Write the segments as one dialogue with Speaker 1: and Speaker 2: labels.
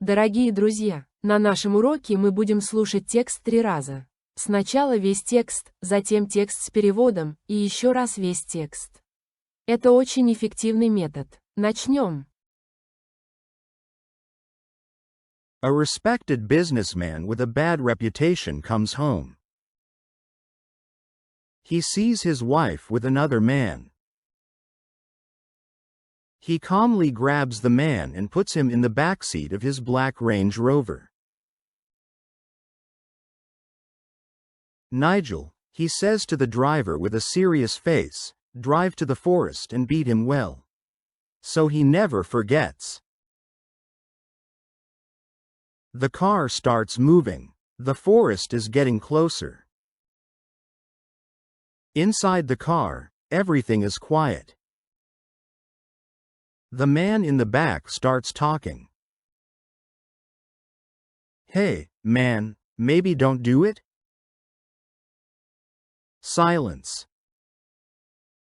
Speaker 1: Дорогие друзья, на нашем уроке мы будем слушать текст 3 раза. Сначала весь текст, затем текст с переводом, и еще раз весь текст. Это очень эффективный метод. Начнем.
Speaker 2: A respected businessman with a bad reputation comes home. He sees his wife with another man. He calmly grabs the man and puts him in the backseat of his black Range Rover. Nigel, he says to the driver with a serious face, drive to the forest and beat him well. So he never forgets. The car starts moving. The forest is getting closer. Inside the car, everything is quiet. The man in the back starts talking. Hey, man, maybe don't do it? Silence.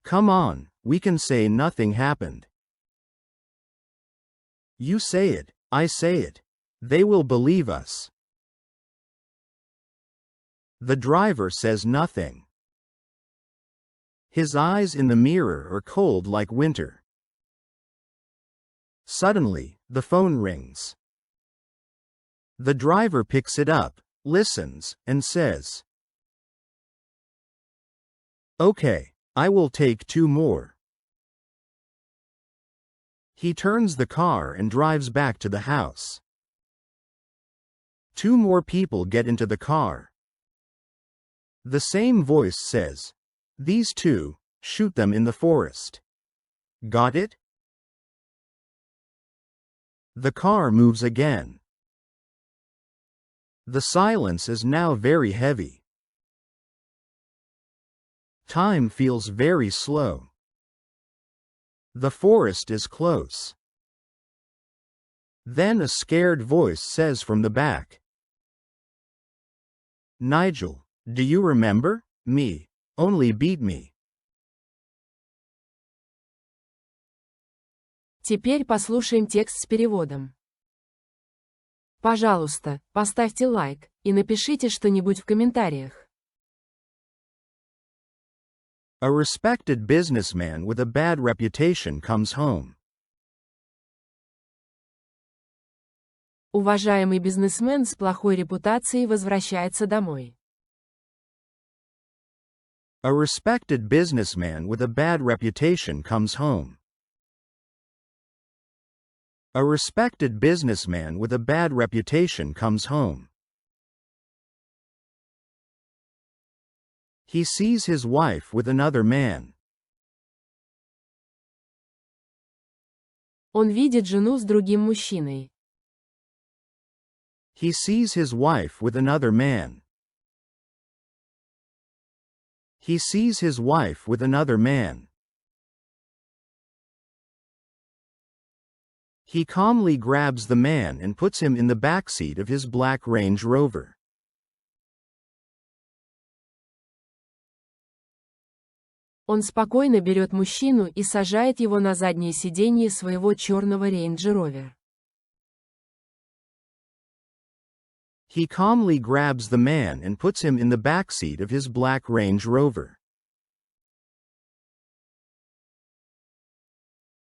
Speaker 2: Come on, we can say nothing happened. You say it, I say it. They will believe us. The driver says nothing. His eyes in the mirror are cold like winter. Suddenly, the phone rings. The driver picks it up, listens, and says, "Okay, I will take 2 more." He turns the car and drives back to the house. 2 more people get into the car. The same voice says, "These 2, shoot them in the forest." Got it? The car moves again. The silence is now very heavy. Time feels very slow. The forest is close. Then a scared voice says from the back, "Nigel, do you remember? Me. Only beat me."
Speaker 1: Теперь послушаем текст с переводом. Пожалуйста, поставьте лайк и напишите что-нибудь в комментариях.
Speaker 2: A respected businessman with a bad reputation comes home.
Speaker 1: Уважаемый бизнесмен с плохой репутацией возвращается домой.
Speaker 2: A respected businessman with a bad reputation comes home. A respected businessman with a bad reputation comes home. He sees his wife with another man.
Speaker 1: Он видит жену с другим мужчиной.
Speaker 2: He sees his wife with another man. He sees his wife with another man. He calmly grabs the man and puts him in the backseat of his black Range Rover.
Speaker 1: Он спокойно берет мужчину и сажает его на заднее сиденье своего черного Range Rover.
Speaker 2: He calmly grabs the man and puts him in the backseat of his black Range Rover.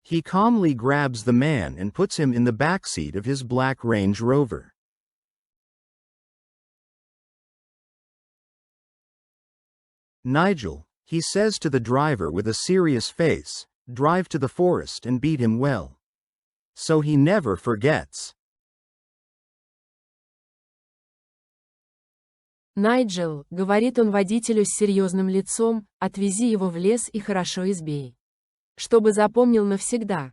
Speaker 2: He calmly grabs the man and puts him in the backseat of his black Range Rover. Nigel, he says to the driver with a serious face, drive to the forest and beat him well. So he never forgets.
Speaker 1: Найджел, говорит он водителю с серьезным лицом, отвези его в лес и хорошо избей. Чтобы запомнил навсегда.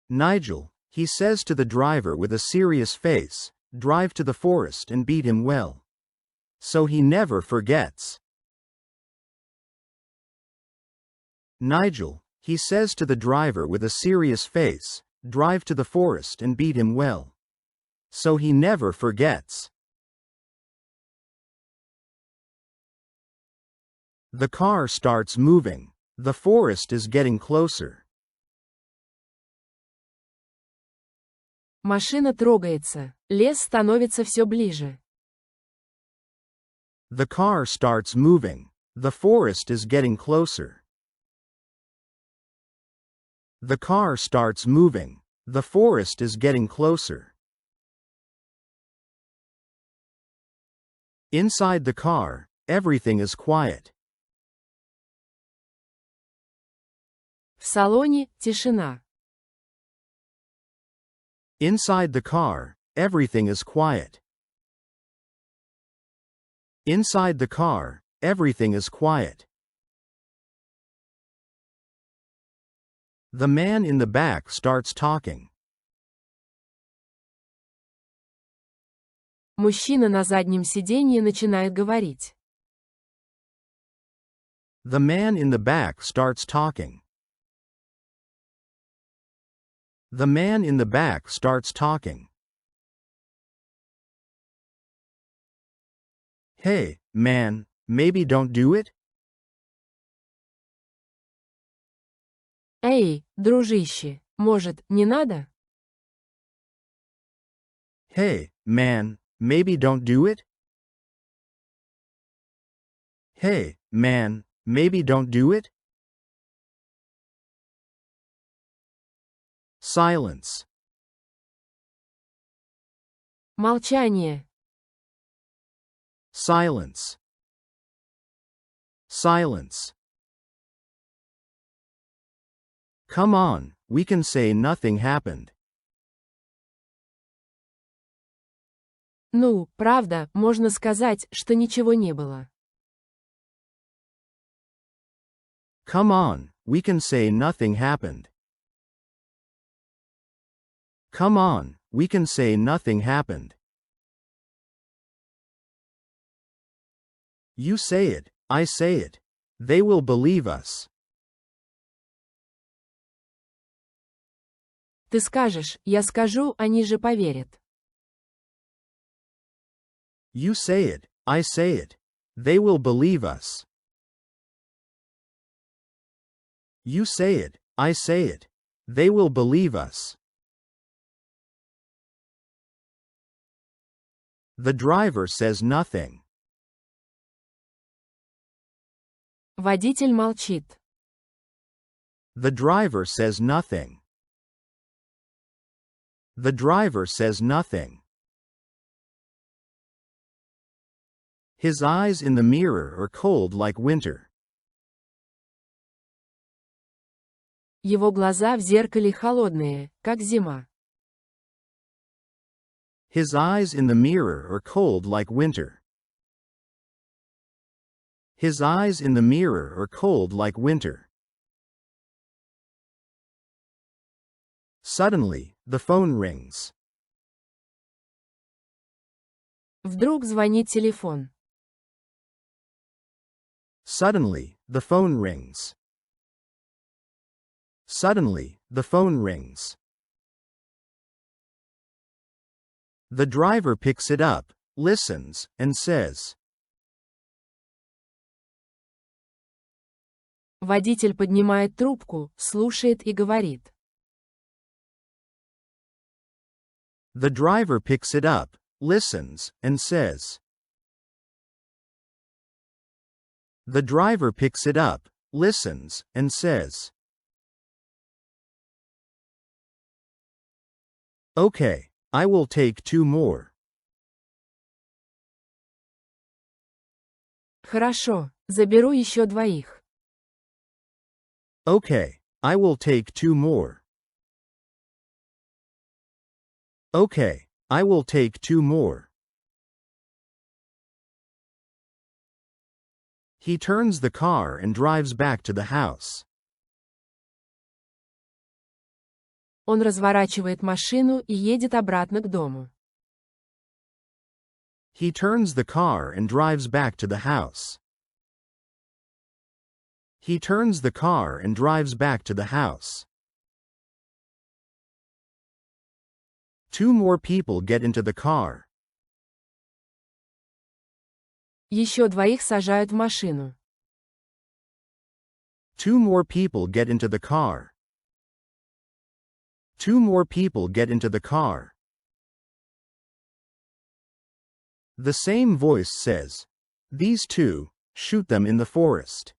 Speaker 2: Nigel, he says to the driver with a serious face, drive to the forest and beat him well. So he never forgets. Nigel, he says to the driver with a serious face, drive to the forest and beat him well. So he never forgets. The car starts moving. The forest is getting closer.
Speaker 1: Машина трогается. Лес становится все ближе.
Speaker 2: The car starts moving. The forest is getting closer. The car starts moving. The forest is getting closer. Inside the car, everything is quiet.
Speaker 1: В салоне тишина.
Speaker 2: Inside the car, everything is quiet. Inside the car, everything is quiet. The man in the back starts talking.
Speaker 1: Мужчина на заднем сиденье начинает говорить.
Speaker 2: The man in the back starts talking. The man in the back starts talking. Hey, man, maybe don't do it?
Speaker 1: Эй, дружище, может, не надо?
Speaker 2: Hey, man, maybe don't do it? Hey, man, maybe don't do it? Silence.
Speaker 1: Молчание.
Speaker 2: Silence. Silence. Come on, we can say nothing happened.
Speaker 1: Ну, правда, можно сказать, что ничего не было.
Speaker 2: Come on, we can say nothing happened. Come on, we can say nothing happened. You say it, I say it. They will believe us.
Speaker 1: Ты скажешь, я скажу, они же поверят.
Speaker 2: You say it, I say it. They will believe us. You say it, I say it. They will believe us. The driver says nothing.
Speaker 1: Водитель молчит.
Speaker 2: The driver says nothing. The driver says nothing. His eyes in the mirror are cold like winter.
Speaker 1: Его глаза в зеркале холодные, как зима.
Speaker 2: His eyes in the mirror are cold like winter. His eyes in the mirror are cold like winter. Suddenly, the phone rings.
Speaker 1: Вдруг звонит телефон.
Speaker 2: Suddenly, the phone rings. Suddenly, the phone rings. The driver picks it up, listens, and says.
Speaker 1: Водитель поднимает трубку, слушает и говорит.
Speaker 2: The driver picks it up, listens, and says. The driver picks it up, listens, and says. Okay, I will take 2 more.
Speaker 1: Хорошо, заберу еще двоих.
Speaker 2: Okay, I will take 2 more. Okay, I will take 2 more. He turns the car and drives back to the house.
Speaker 1: Он разворачивает машину и едет обратно к дому.
Speaker 2: He turns the car and drives back to the house. He turns the car and drives back to the house. 2 more people get into the car.
Speaker 1: Еще двоих сажают в машину.
Speaker 2: Two more people get into the car. Two more people get into the car. The same voice says, "These two, shoot them in the forest."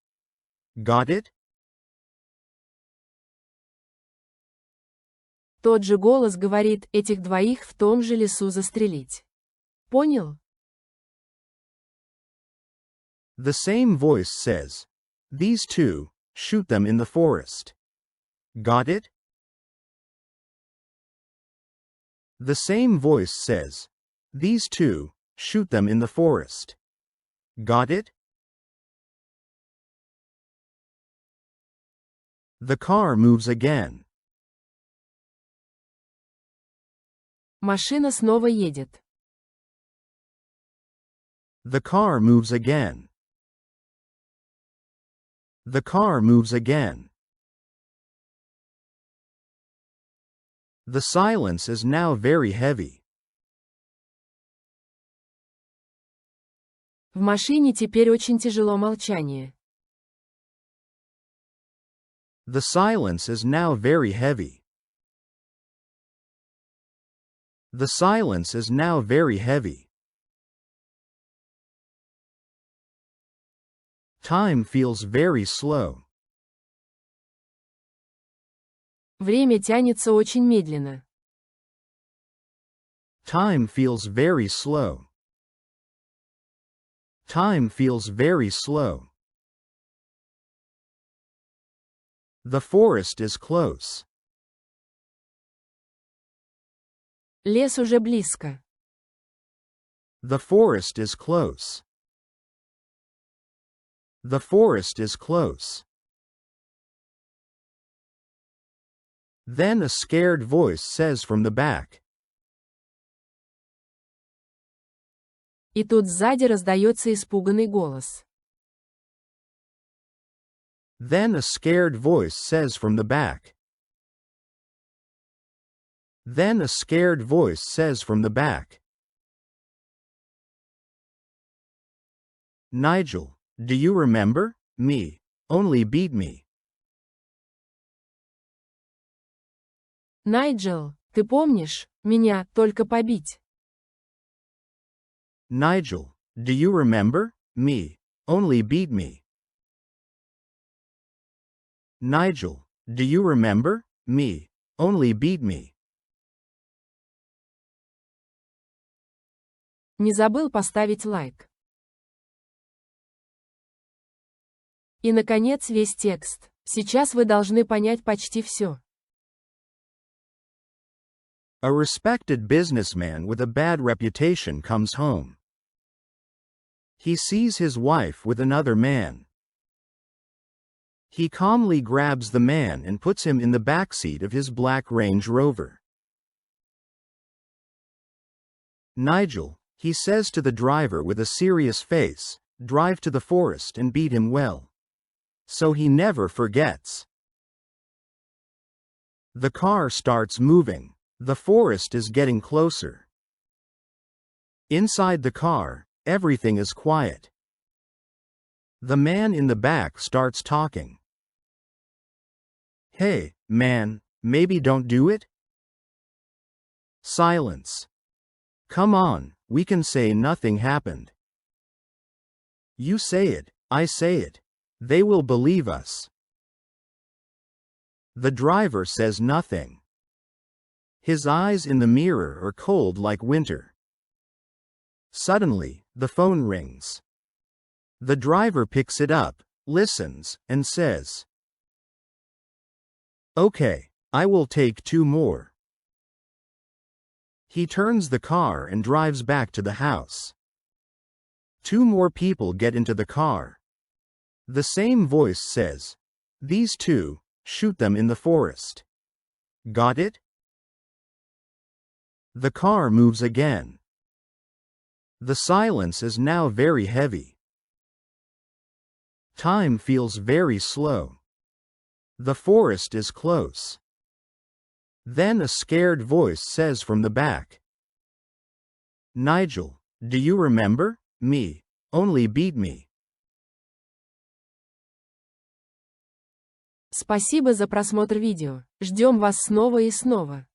Speaker 2: Got it?
Speaker 1: Тот же голос говорит, этих двоих в том же лесу застрелить. Понял?
Speaker 2: The same voice says, "These two, shoot them in the forest." Got it? The same voice says, "These two, shoot them in the forest." Got it? The car moves again.
Speaker 1: Машина снова едет.
Speaker 2: The car moves again. The car moves again. The silence is now very heavy.
Speaker 1: В машине теперь очень тяжело молчание.
Speaker 2: The silence is now very heavy. The silence is now very heavy. Time feels very slow.
Speaker 1: Время тянется очень медленно.
Speaker 2: Time feels very slow. Time feels very slow. The forest is close.
Speaker 1: Лес уже близко.
Speaker 2: The forest is close. The forest is close. Then a scared voice says from the back.
Speaker 1: И тут сзади раздается испуганный голос.
Speaker 2: Then a scared voice says from the back. Then a scared voice says from the back. Nigel, do you remember me? Only beat me.
Speaker 1: Найджел, ты помнишь, меня только побить.
Speaker 2: Nigel, do you remember me? Only beat me. Nigel, do you remember me? Only beat me.
Speaker 1: Не забыл поставить лайк. И, наконец, весь текст. Сейчас вы должны понять почти все.
Speaker 2: A respected businessman with a bad reputation comes home. He sees his wife with another man. He calmly grabs the man and puts him in the backseat of his black Range Rover. Nigel, he says to the driver with a serious face, drive to the forest and beat him well. So he never forgets. The car starts moving. The forest is getting closer. Inside the car, everything is quiet. The man in the back starts talking. Hey, man, maybe don't do it? Silence. Come on, we can say nothing happened. You say it, I say it. They will believe us. The driver says nothing. His eyes in the mirror are cold like winter. Suddenly, the phone rings. The driver picks it up, listens, and says, "Okay, I will take two more." He turns the car and drives back to the house. Two more people get into the car. The same voice says, "These two, shoot them in the forest." Got it? The car moves again. The silence is now very heavy. Time feels very slow. The forest is close. Then a scared voice says from the back. Nigel, do you remember me? Only beat me.
Speaker 1: Спасибо за просмотр видео. Ждем вас снова и снова.